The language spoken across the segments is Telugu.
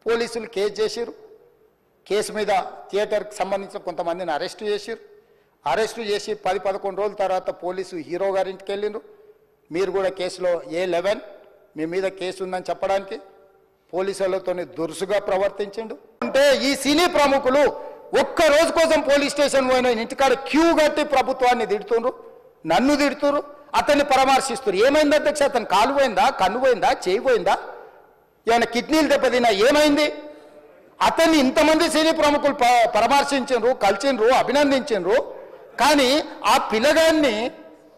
పోలీసులు కేసు చేసిరు. కేసు మీద థియేటర్కి సంబంధించిన కొంతమందిని అరెస్టు చేసిరు. అరెస్టు చేసి 10-11 రోజుల తర్వాత పోలీసు హీరో గారి ఇంటికి వెళ్ళిండ్రు. మీరు కూడా కేసులో A11 మీ మీద కేసు ఉందని చెప్పడానికి పోలీసులతో దురుసుగా ప్రవర్తించిండు. అంటే ఈ సినీ ప్రముఖులు ఒక్క రోజు కోసం పోలీస్ స్టేషన్ పోయిన ఇంటికాడ క్యూ కట్టి ప్రభుత్వాన్ని తిడుతుండ్రు, నన్ను తిడుతురు, అతన్ని పరామర్శిస్తున్నారు. ఏమైంది అధ్యక్ష? అతను కాలు పోయిందా, కన్ను పోయిందా, చేయి పోయిందా, ఏమైనా కిడ్నీలు దెబ్బతిన్నా, ఏమైంది? అతన్ని ఇంతమంది సినీ ప్రముఖులు పరామర్శించిండ్రు, కలిసిండ్రు, అభినందించిండ్రు. కానీ ఆ పిల్లగాన్ని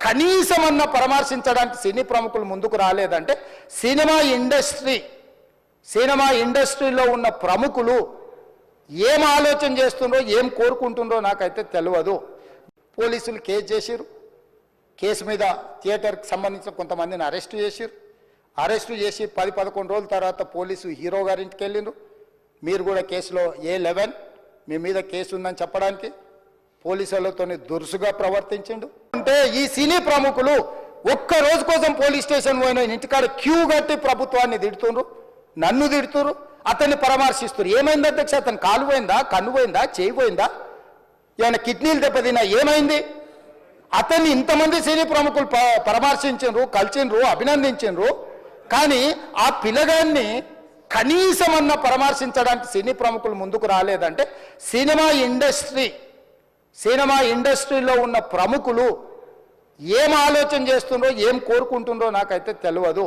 కనీసమన్నా పరామర్శించడానికి సినీ ప్రముఖులు ముందుకు రాలేదంటే సినిమా ఇండస్ట్రీలో ఉన్న ప్రముఖులు ఏం ఆలోచన చేస్తుండ్రో, ఏం కోరుకుంటుండ్రో నాకైతే తెలియదు. పోలీసులు కేసు చేసిరు. కేసు మీద థియేటర్కి సంబంధించిన కొంతమందిని అరెస్టు చేసిరు. అరెస్టు చేసి 10-11 రోజుల తర్వాత పోలీసు హీరో గారి ఇంటికి వెళ్ళిండ్రు. మీరు కూడా కేసులో A11 మీ మీద కేసు ఉందని చెప్పడానికి పోలీసులతో దురుసుగా ప్రవర్తించిండు. అంటే ఈ సినీ ప్రముఖులు ఒక్క రోజు కోసం పోలీస్ స్టేషన్ పోయిన ఇంటికాడ క్యూ కట్టి ప్రభుత్వాన్ని తిడుతుండ్రు, నన్ను తిడుతురు, అతన్ని పరామర్శిస్తున్నారు. ఏమైంది అధ్యక్ష? అతను కాలు పోయిందా, కన్ను పోయిందా, చేయి పోయిందా, ఏమైనా కిడ్నీలు దెబ్బతిన్నా, ఏమైంది? అతన్ని ఇంతమంది సినీ ప్రముఖులు పరామర్శించిండ్రు, కలిసిండ్రు, అభినందించిండ్రు. కానీ ఆ పిల్లగాన్ని కనీసమన్నా పరామర్శించడానికి సినీ ప్రముఖులు ముందుకు రాలేదంటే సినిమా ఇండస్ట్రీలో ఉన్న ప్రముఖులు ఏం ఆలోచన చేస్తుండ్రో, ఏం కోరుకుంటుండ్రో నాకైతే తెలియదు.